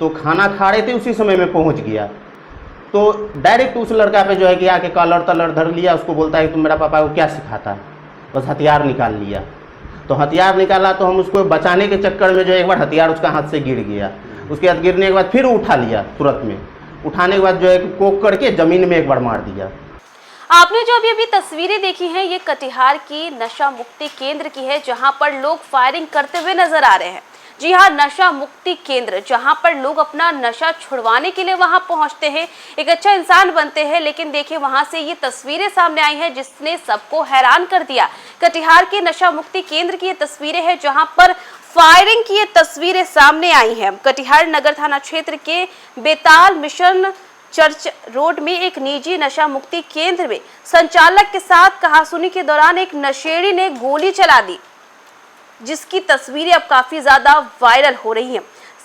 तो खाना खा रहे थे उसी समय में पहुंच गया। तो डायरेक्ट उस लड़का पे जो है कि आके कॉलर तलर धर लिया, उसको बोलता है कि तुम मेरा पापा को क्या सिखाता है, बस हथियार निकाल लिया। तो हथियार निकाला तो हम उसको बचाने के चक्कर में जो एक बार हथियार उसका हाथ से गिर गया। उसके बाद गिरने के बाद फिर उठा लिया, तुरंत में उठाने के बाद जो है कोक करके ज़मीन में एक बार मार दिया। आपने जो अभी तस्वीरें देखी हैं, ये कटिहार की नशा मुक्ति केंद्र की है, जहां पर लोग फायरिंग करते हुए नजर आ रहे हैं। जी हाँ, नशा मुक्ति केंद्र, जहां पर लोग अपना नशा छुड़वाने के लिए वहां पहुंचते हैं, एक अच्छा इंसान बनते हैं। लेकिन देखिए, वहां से ये तस्वीरें सामने आई हैं जिसने सबको हैरान कर दिया। कटिहार के नशा मुक्ति केंद्र की ये तस्वीरें हैं जहां पर फायरिंग की ये तस्वीरें सामने आई हैं। कटिहार नगर थाना क्षेत्र के बेताल मिशन चर्च रोड में एक निजी नशा मुक्ति केंद्र में संचालक के साथ कहासुनी के दौरान एक नशेड़ी ने गोली चला दी, जिसकी तस्वीरें अब काफी ज्यादा वायरल हो रही हैं।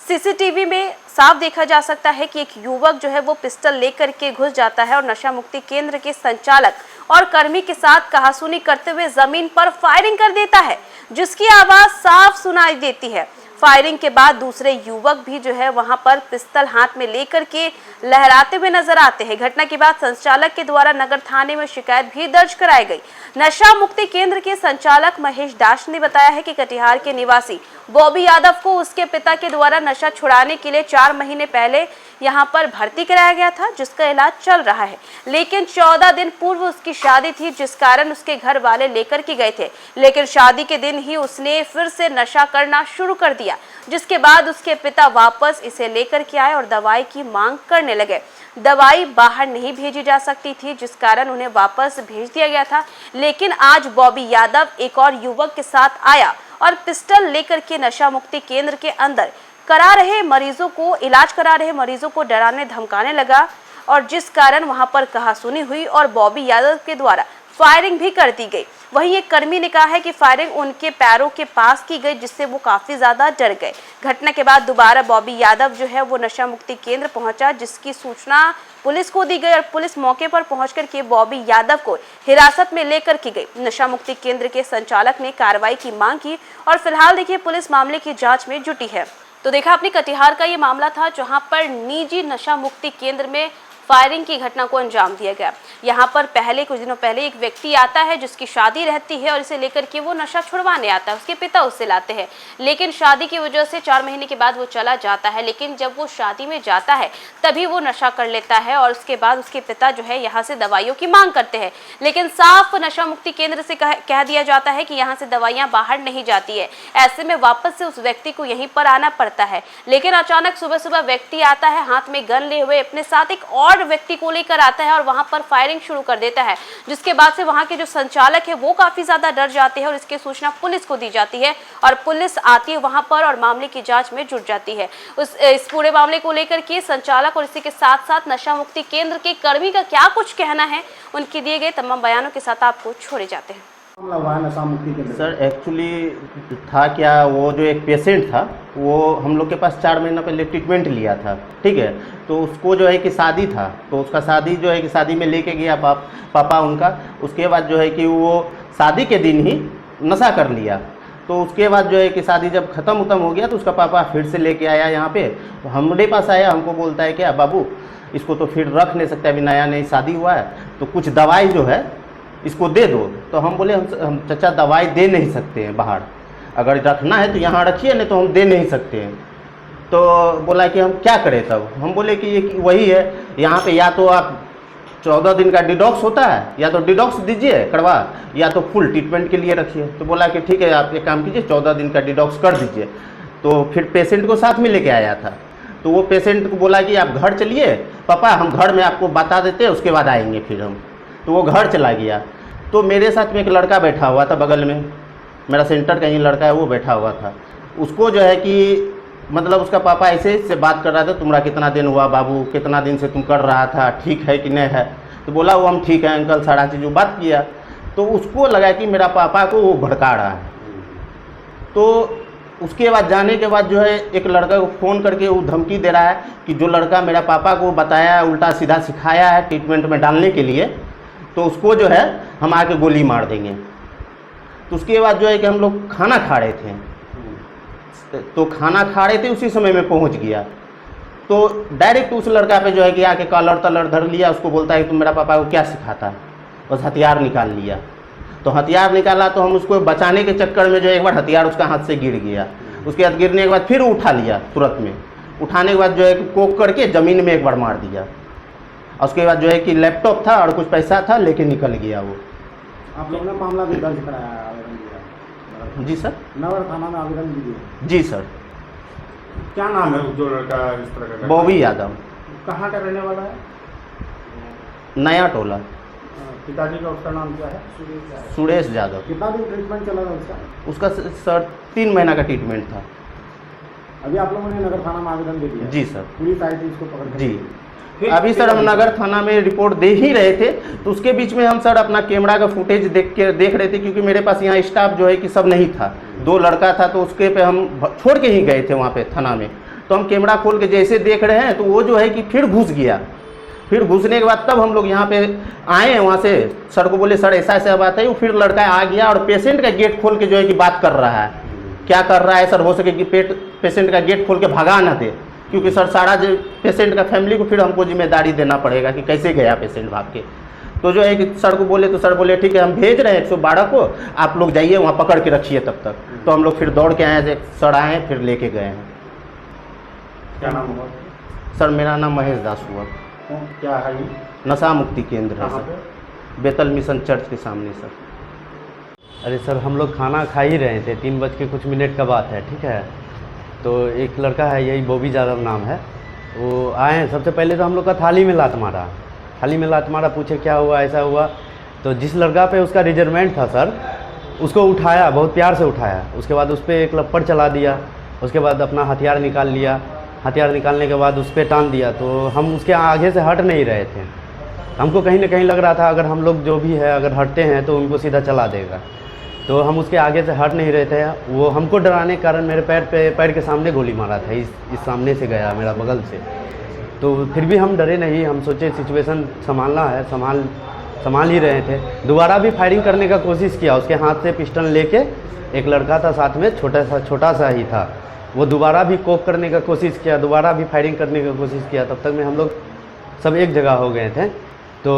सीसीटीवी में साफ देखा जा सकता है कि एक युवक जो है वो पिस्टल लेकर के घुस जाता है और नशा मुक्ति केंद्र के संचालक और कर्मी के साथ कहासुनी करते हुए जमीन पर फायरिंग कर देता है, जिसकी आवाज साफ सुनाई देती है। फायरिंग के बाद दूसरे युवक भी जो है वहां पर पिस्तौल हाथ में लेकर के लहराते हुए नजर आते हैं। घटना के बाद संचालक के द्वारा नगर थाने में शिकायत भी दर्ज कराई गई। नशा मुक्ति केंद्र के संचालक महेश दास ने बताया है कि कटिहार के निवासी बॉबी यादव को उसके पिता के द्वारा नशा छुड़ाने के लिए 4 महीने पहले यहां पर भर्ती कराया गया था, जिसका इलाज चल रहा है। लेकिन 14 दिन पूर्व उसकी शादी थी, जिस कारण उसके घर वाले लेकर के गए थे। लेकिन शादी के दिन ही उसने फिर से नशा करना शुरू कर दिया, जिसके बाद उसके पिता वापस इसे लेकर के आए और दवाई की मांग करने लगे। दवाई बाहर नहीं भेजी जा सकती थी, जिस कारण उन्हें वापस भेज दिया गया था। लेकिन आज बॉबी यादव एक और युवक के साथ आया और पिस्टल लेकर के नशा मुक्ति केंद्र के अंदर इलाज करा रहे मरीजों को डराने धमकाने लगा, और जिस कारण वहां पर कहासुनी हुई और बॉबी यादव के द्वारा फायरिंग भी कर दी गई। वहीं एक कर्मी ने कहा है कि फायरिंग उनके पैरों के पास की गई, जिससे वो काफी ज्यादा डर गए। घटना के बाद दोबारा बॉबी यादव जो है वो नशा मुक्ति केंद्र पहुंचा, जिसकी सूचना पुलिस को दी गई और पुलिस मौके पर पहुंचकर के बॉबी यादव को हिरासत में लेकर की गई। नशा मुक्ति केंद्र के संचालक ने कार्रवाई की मांग की और फिलहाल देखिए पुलिस मामले की जाँच में जुटी है। तो देखा आपने, कटिहार का ये मामला था जहां पर निजी नशा मुक्ति केंद्र में फायरिंग की घटना को अंजाम दिया गया। यहाँ पर कुछ दिनों पहले एक व्यक्ति आता है जिसकी शादी रहती है और इसे लेकर के वो नशा छुड़वाने आता है, उसके पिता उससे लाते हैं। लेकिन शादी की वजह से 4 महीने के बाद वो चला जाता है। लेकिन जब वो शादी में जाता है तभी वो नशा कर लेता है और उसके बाद उसके पिता जो है यहाँ से दवाइयों की मांग करते हैं। लेकिन साफ नशा मुक्ति केंद्र से कह दिया जाता है कि यहाँ से दवाइयाँ बाहर नहीं जाती है। ऐसे में वापस से उस व्यक्ति को यहीं पर आना पड़ता है। लेकिन अचानक सुबह सुबह व्यक्ति आता है, हाथ में गन लिए हुए, अपने साथ एक और व्यक्ति को लेकर आता है और वहां पर फायरिंग शुरू कर देता है, जिसके बाद से वहां के जो संचालक है वो काफी ज्यादा डर जाते हैं और इसकी सूचना पुलिस को दी जाती है और पुलिस आती है वहां पर और मामले की जांच में जुट जाती है। इस पूरे मामले को लेकर के संचालक और इसी के साथ साथ नशा मुक्ति केंद्र के कर्मी का क्या कुछ कहना है, उनके दिए गए तमाम बयानों के साथ आपको छोड़े जाते हैं। नशा मुक्ति केंद्र सर एक्चुअली था क्या, वो जो एक पेशेंट था वो हम लोग के पास 4 महीना पहले ट्रीटमेंट लिया था, ठीक है। तो उसको जो है कि शादी था, तो उसका शादी जो है कि शादी में लेके गया पापा उनका। उसके बाद जो है कि वो शादी के दिन ही नशा कर लिया। तो उसके बाद जो है कि शादी जब ख़त्म हो गया तो उसका पापा फिर से लेके आया यहाँ पे। तो हमारे पास आया, हमको बोलता है क्या बाबू इसको तो फिर रख नहीं सकते, अभी नया नई शादी हुआ है, तो कुछ दवाई जो है इसको दे दो। तो हम बोले हम चाचा दवाई दे नहीं सकते हैं बाहर, अगर रखना है तो यहाँ रखिए, नहीं तो हम दे नहीं सकते हैं। तो बोला कि हम क्या करें तब। हम बोले कि ये वही है, यहाँ पे या तो आप 14 दिन का डिटॉक्स होता है, या तो डिटॉक्स दीजिए करवा, या तो फुल ट्रीटमेंट के लिए रखिए। तो बोला कि ठीक है आप एक काम कीजिए 14 दिन का डिटॉक्स कर दीजिए। तो फिर पेशेंट को साथ में लेके आया था। तो वो पेशेंट को बोला कि आप घर चलिए पापा, हम घर में आपको बता देते हैं, उसके बाद आएंगे फिर हम। तो वो घर चला गया। तो मेरे साथ में एक लड़का बैठा हुआ था बगल में, मेरा सेंटर का ही लड़का है, वो बैठा हुआ था। उसको जो है कि मतलब उसका पापा ऐसे से बात कर रहा था, तुम्हारा कितना दिन हुआ बाबू, कितना दिन से तुम कर रहा था, ठीक है कि नहीं है। तो बोला वो हम ठीक है अंकल, सारा चीज़ बात किया। तो उसको लगा कि मेरा पापा को वो भड़का रहा है। तो उसके बाद जाने के बाद जो है एक लड़का को फ़ोन करके वो धमकी दे रहा है कि जो लड़का मेरा पापा को बताया उल्टा सीधा सिखाया है ट्रीटमेंट में डालने के लिए, तो उसको जो है हम आके गोली मार देंगे। तो उसके बाद जो है कि हम लोग खाना खा रहे थे, तो खाना खा रहे थे उसी समय में पहुंच गया। तो डायरेक्ट उस लड़का पे जो है कि आके कॉलर तलर धर लिया, उसको बोलता है कि तुम मेरा पापा को क्या सिखाता है, बस हथियार निकाल लिया। तो हथियार निकाला तो हम उसको बचाने के चक्कर में जो एक बार हथियार उसका हाथ से गिर गया। उसके बाद गिरने के बाद फिर उठा लिया तुरंत में, उठाने के बाद जो है कि कोक करके ज़मीन में एक बार मार दिया। और उसके बाद जो है कि लैपटॉप था और कुछ पैसा था लेके निकल गया वो। आप लोगों ने मामला भी दर्ज कराया है, आवेदन दिया? जी सर। नगर थाना में आवेदन दिए? जी सर। क्या नाम है जो लड़का इस तरह का? बॉबी यादव। कहाँ का रहने वाला है? नया टोला। पिताजी का उसका नाम क्या है? सुरेश यादव। कितना दिन ट्रीटमेंट चला था उसका? उसका सर 3 महीना का ट्रीटमेंट था। अभी आप लोगों ने नगर थाना में आवेदन दे दिया? जी सर। पुलिस आई थी इसको पकड़ के? जी। अभी सर हम नगर थाना में रिपोर्ट दे ही रहे थे, तो उसके बीच में हम सर अपना कैमरा का फुटेज देख रहे थे, क्योंकि मेरे पास यहाँ स्टाफ जो है कि सब नहीं था, 2 लड़का था, तो उसके पे हम छोड़ के ही गए थे वहाँ पे थाना में। तो हम कैमरा खोल के जैसे देख रहे हैं तो वो जो है कि फिर घुस गया। फिर घुसने के बाद तब हम लोग यहाँ पे आए हैं, वहाँ से सर को बोले सर ऐसा ऐसा बात है। वो फिर लड़का आ गया और पेशेंट का गेट खोल के जो है कि बात कर रहा है, क्या कर रहा है सर, हो सके कि पेशेंट का गेट खोल के भगा ना दे, क्योंकि सर सारा जो पेशेंट का फैमिली को फिर हमको जिम्मेदारी देना पड़ेगा कि कैसे गया पेशेंट भाग के। तो जो है कि सर को बोले तो सर बोले ठीक है हम भेज रहे हैं 112 को, आप लोग जाइए वहाँ पकड़ के रखिए तब तक। तो हम लोग फिर दौड़ के आए, सर आए फिर लेके गए हैं। क्या नाम हुआ? सर मेरा नाम महेश दास हुआ। क्या है ये? नशा मुक्ति केंद्र है कहाँ सर, पे? बेतल मिशन चर्च के सामने सर। अरे सर हम लोग खाना खा ही रहे थे, 3 बज के कुछ मिनट का बात है, ठीक है। तो एक लड़का है, यही बॉबी यादव नाम है, वो आए हैं। सबसे पहले तो हम लोग का थाली में लात मारा, पूछे क्या हुआ, ऐसा हुआ। तो जिस लड़का पे उसका रिजर्वमेंट था सर, उसको उठाया, बहुत प्यार से उठाया। उसके बाद उस पर एक लप्पड़ चला दिया। उसके बाद अपना हथियार निकाल लिया। हथियार निकालने के बाद उस पर टांग दिया। तो हम उसके आगे से हट नहीं रहे थे। हमको कहीं ना कहीं लग रहा था अगर हम लोग जो भी है अगर हटते हैं तो उनको सीधा चला देगा। तो हम उसके आगे से हट नहीं रहे थे। वो हमको डराने के कारण मेरे पैर के सामने गोली मारा था। इस सामने से गया, मेरा बगल से। तो फिर भी हम डरे नहीं, हम सोचे सिचुएशन संभालना है, संभाल ही रहे थे। दोबारा भी फायरिंग करने का कोशिश किया। उसके हाथ से पिस्टल लेके एक लड़का था साथ में, छोटा सा ही था। वो दोबारा भी कोप करने का कोशिश किया, दोबारा भी फायरिंग करने का कोशिश किया। तब तक में हम लोग सब एक जगह हो गए थे। तो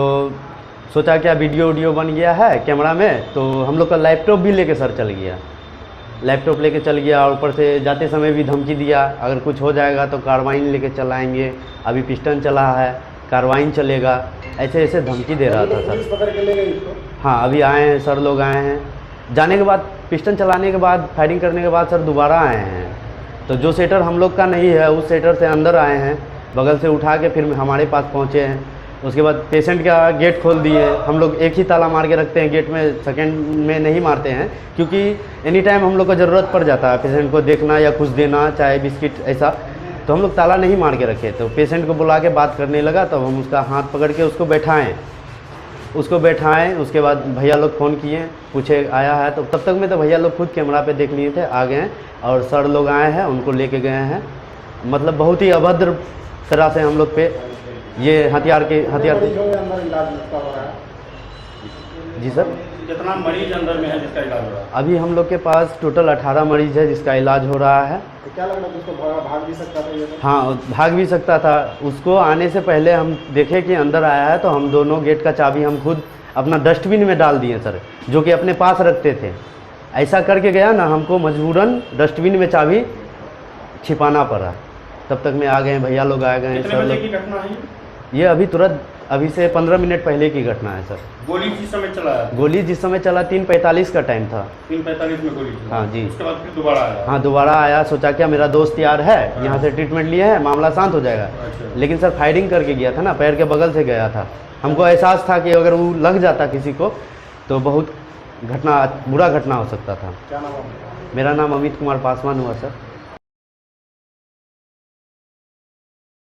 सोचा क्या वीडियो बन गया है कैमरा में, तो हम लोग का लैपटॉप भी लेके सर चल गया। लैपटॉप लेके चल गया और ऊपर से जाते समय भी धमकी दिया, अगर कुछ हो जाएगा तो कार्रवाई लेके चलाएंगे, अभी पिस्टन चला है, कार्रवाई चलेगा, ऐसे धमकी दे रहा था सर। पुलिस पकड़ के ले गई इसको? हाँ, अभी आए हैं सर, लोग आए हैं। जाने के बाद पिस्टन चलाने के बाद फायरिंग करने के बाद सर दोबारा आए हैं। तो जो सेटर हम लोग का नहीं है उस सेटर से अंदर आए हैं, बगल से उठा के फिर हमारे पास पहुँचे हैं। उसके बाद पेशेंट का गेट खोल दिए। हम लोग एक ही ताला मार के रखते हैं, गेट में सेकंड में नहीं मारते हैं, क्योंकि एनी टाइम हम लोग को ज़रूरत पड़ जाता है पेशेंट को देखना या कुछ देना, चाहे बिस्किट ऐसा। तो हम लोग ताला नहीं मार के रखे। तो पेशेंट को बुला के बात करने लगा, तब हम उसका हाथ पकड़ के उसको बैठाएँ। उसके बाद भैया लोग फ़ोन किए, पूछे आया है, तो तब तक में तो भैया लोग खुद कैमरा पे देख लिए थे, आ गए हैं। और सर लोग आए हैं, उनको लेके गए हैं। मतलब बहुत ही अभद्र तरह से हम लोग पे ये हथियार अंदर इलाज हो रहा है? जी सर। कितना मरीज अंदर में है जिसका इलाज हो रहा है? अभी हम लोग के पास टोटल 18 मरीज है जिसका इलाज हो रहा है। तो क्या लग रहा है उसको भाग भी सकता था ये? हाँ, भाग भी सकता था। उसको आने से पहले हम देखे कि अंदर आया है, तो हम दोनों गेट का चाबी हम खुद अपना डस्टबिन में डाल दिए सर, जो कि अपने पास रखते थे। ऐसा करके गया ना, हमको मजबूरन डस्टबिन में चाबी छिपाना पड़ा। तब तक में आ गए भैया लोग, आ गए सर लोग। की घटना है ये अभी से 15 मिनट पहले की घटना है सर। गोली जिस समय चला है? गोली जिस समय चला 3:45 का टाइम था। 3:45 में गोली चला? हाँ जी। उसके बाद फिर दोबारा आया? हाँ, दोबारा आया। सोचा क्या मेरा दोस्त यार है, यहाँ से ट्रीटमेंट लिए हैं, मामला शांत हो जाएगा। अच्छा। लेकिन सर फायरिंग करके गया था ना, पैर के बगल से गया था। हमको एहसास था कि अगर वो लग जाता किसी को तो बहुत बुरा घटना हो सकता था। क्या नाम है? मेरा नाम अमित कुमार पासवान हुआ सर।